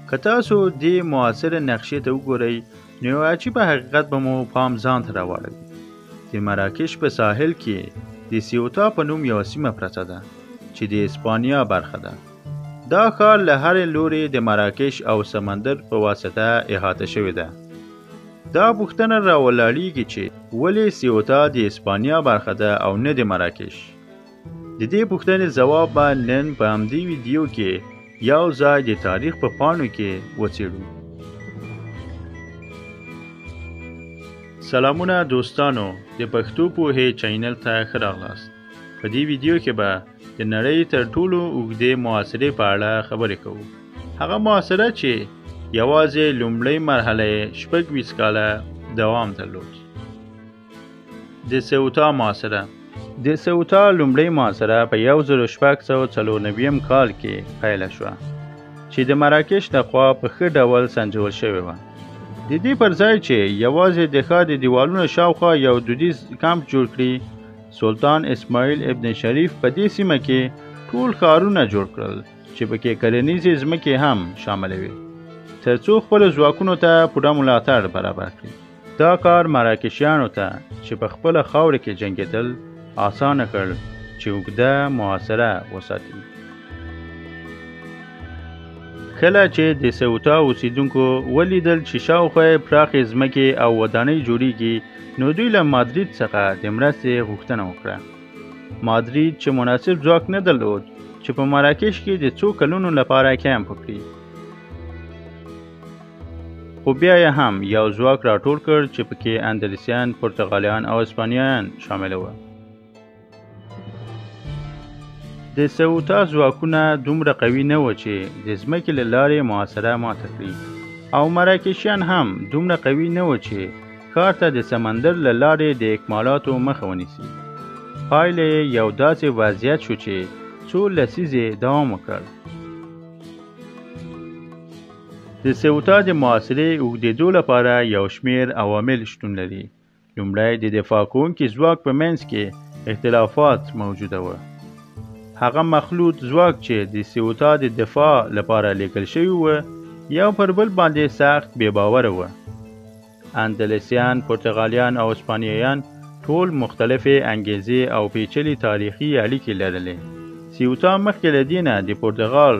که تاسو دې معاصره نقشې ته وګورئ نو یو عجیبه حقیقت به مو پام ځان ته راواړوي د مراکش په ساحل کې د سیوطا په نوم یوه سیمه پرته ده چې د اسپانیا برخه ده. دا ښار له هرې لوري د مراکش او سمندر په واسطه احاطه شوی ده. دا پوښتنه راولاړیږي چې ولې سیوطا د اسپانیا برخه ده او نه د مراکش. د دې پوښتنې ځواب به نن په همدې ویډیو کې یو ځای د تاریخ په پاڼو کې وڅېړو. سلامونه دوستانو، د پښتو پوهې چینل ته ښه راغلاست. په دې ویډیو کې به د نړۍ تر ټولو اوږدې معاصرې په اړه خبرې کوو. هغه معاصره چې یوازې لومړۍ مرحله 26 کاله دوام درلود. د سیوطا معاصره. د سیوطا لومړۍ معاصره په 1694 کال کې پیل شوه چې د مراکش لخوا په ښه ډول سنجول شوې وه. د دې پر ځای چې یوازې د ښار د دیوالونو شاوخوا یو دودیز کمپ جوړ کړي، سلطان اسماعیل ابن شریف په دې سیمه کې ټول ښارونه جوړ کړل چې پکې کرنیزې ځمکې هم شاملې وې تر څو خپلو ځواکونو ته پوره ملاتړ برابر کړي. دا کار مراکشیانو ته چې په خپله خاوره کې جنګېدل آسانه کړ چې اوږده معاصره وساتي. کله چې د سیوطا اوسیدونکو ولیدل چې شاوخوا پراخې ځمکې او ودانۍ جوړیږي نو دوی له مادرید څخه د مرستې غوښتنه وکړه. مادرید چې مناسب ځواک نه درلود چې په مراکش کې د څو کلونو لپاره کیمپ وکړي، خو بیا یې هم یو ځواک راټول کړ چې پکې اندلسیان، پرتغالیان او اسپانیایان شامل وو. د سیوطا ځواکونه دومره قوي نه و چې د ځمکې له لارې محاصره ماته کړي، او مراکشیان هم دومره قوي نه و چې ښار ته د سمندر له لارې د اکمالاتو مخه ونیسي. پایله یو داسې وضعیت شو چې څو لسیزې دوام وکړ. د سیوطا د محاصرې اوږدېدو لپاره یو شمېر عوامل شتون لري. لومړی د دفاع کوونکي ځواک په منځ کې اختلافات موجوده وه. هغه مخلوط ځواک چې د سیوطا د دفاع لپاره لیږل شوی و یو پر بل باندې سخت بې باوره وه. اندلسیان، پرتغالیان او اسپانیایان ټول مختلفې انګیزې او پیچلې تاریخي اړیکې لرلې. سیوطا مخکې له دې نه د پرتغال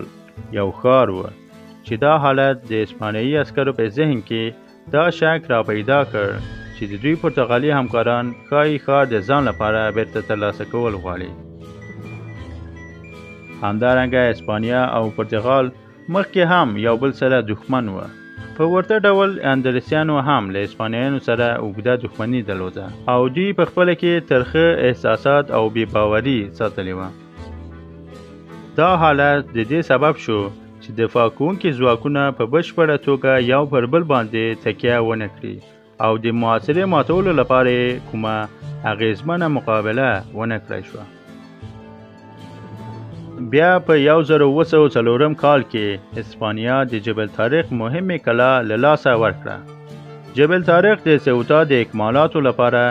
یو ښار و چې دا حالت د اسپانیایي عسکرو په ذهن کې دا شک را پیدا کړ چې د دوی پرتغالي همکاران ښایي ښار د ځان لپاره بیرته ترلاسه کول غواړي. همدارنګه اسپانیا او پرتغال مخکې هم یو بل سره دښمن وه. په ورته ډول اندلسیانو هم له اسپانیانو سره اوږده دښمني درلوده او دوی په خپله کې ترخه احساسات او بې باوري ساتلې وه. دا حالت د دې سبب شو چې دفاع کوونکي ځواکونه په بشپړه توګه یو پر بل باندې تکیه ونه کړي او د محاصرې ماتولو لپاره کومه اغیزمنه مقابله ونه کړای شوه. بیا په 1704 کال کې اسپانیا د جبل طارق مهمه کلا له لاسه ورکړه. جبل طارق د سیوطا د اکمالاتو لپاره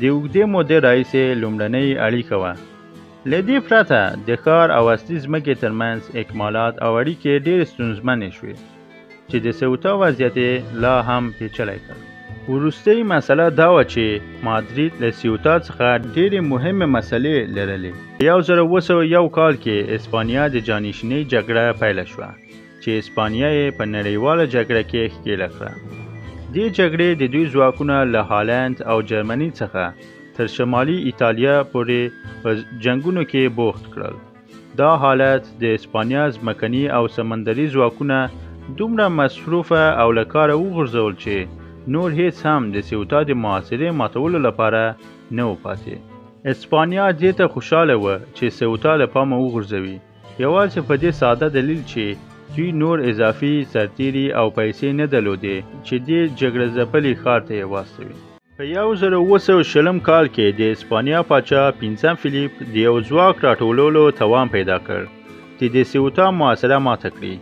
د اوږدې مودې راهیسې لومړنۍ اړیکه وه. له دې پرته د ښار او اصلي ځمکې ترمنځ اکمالات او اړیکې ډېرې ستونزمنې شوې چې د سیوطا وضعیت لا هم پیچلی کړ. وروستۍ مسله دا وه چې مادرید له سیوطا څخه ډېرې مهمې مسلې لرلې. 1701 کال کې اسپانیا د جانشینۍ جګړه پیله شوه چې اسپانیا یې په نړیواله جګړه کې ښکېله کړه. دې جګړې د دوی ځواکونه له هالند او جرمني څخه تر شمالي ایتالیا پورې په جنګونو کې بوخت کړل. دا حالت د اسپانیا ځمکني او سمندري ځواکونه دومره مصروفه او له کاره وغورځول چې نور هیڅ هم د سیوطا د محاصرې ماتولو لپاره نه و پاتې. اسپانیا دې ته خوشحاله وه چې سیوطا له پامه وغورځوي، یوازې په دې ساده دلیل چې دوی نور اضافي سرتیري او پیسې نه درلودې چې دې جګړه ځپلي ښار ته یې واستوي. په 1720 کال کې د اسپانیا پاچا پنځم فیلیپ د یو ځواک راټولولو توان پیدا کړ چې د سیوطا محاصره ماته کړي.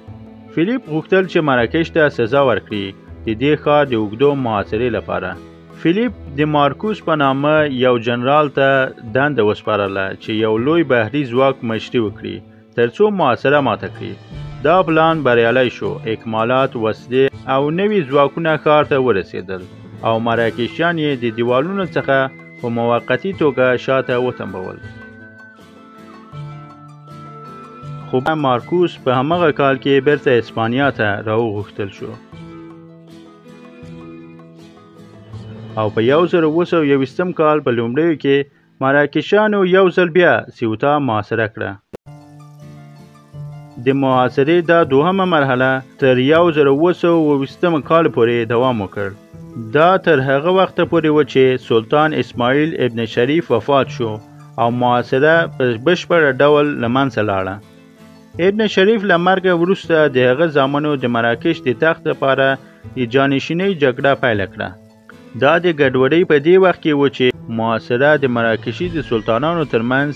فیلیپ غوښتل چې مراکش ته سزا ورکړي د دې ښار د اوږدو محاصرې لپاره. فیلیپ د مارکوس په نامه یو جنرال ته دنده وسپارله چې یو لوی بحري ځواک مشري وکړي ترڅو محاصره ماته کړي. دا پلان بریالی شو. اکمالات، وسلې او نوي ځواکونه ښار ته ورسېدل او مراکشیان یې د دیوالونو څخه په موقتي توګه شاته وتمبول. خو مارکوس په همغه کال کې بیرته اسپانیا ته راوغوښتل شو او په 1920 کال په لومړیو کې مراکشیانو یو ځل بیا سیوطا محاصره کړه. د محاصرې دا دوهمه مرحله تر 1920 کال پورې دوام وکړ. دا تر هغه وخته پورې و چې سلطان اسماعیل ابن شریف وفات شو او محاصره په بشپړ ډول له منځه لاړه. ابن شریف له مرګه وروسته د هغه زامنو د مراکش د تخت لپاره د جانشینۍ جګړه پیل کړه. دا د ګډوډۍ په دې وخت کې و چې محاصره د مراکشي د سلطانانو ترمنځ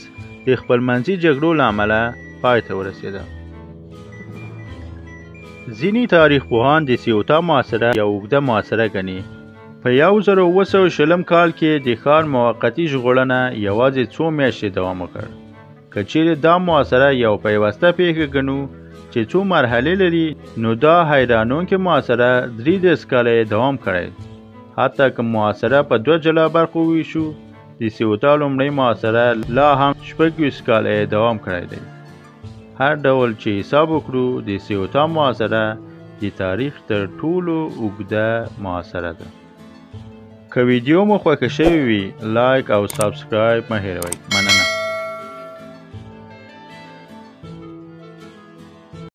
د خپلمنځي جګړو له امله پای ته ورسېده. ځینې تاریخ پوهان د سیوطا محاصره یو اوږده محاصره ګڼي. په 1920 کال کې د ښار موقتي ژغورنه یوازې څو میاشتې دوام وکړ. که چیرې دا محاصره یو پیوسته پیښه ګڼو چې څو مرحلې لري، نو دا حیرانونکې محاصره 33 کاله دوام کړی. حتی که محاصره په 2 جلا برخو ویشو، د سیوطا لومړۍ محاصره لا هم 26 کاله دوام کړی دی. هر ډول چې حساب وکړو، د سیوطا محاصره د تاریخ تر ټولو اوږده محاصره ده. که ویډیو مو خوښه شوې وي، لایک او سابسکرایب مه هېروئ. مننه.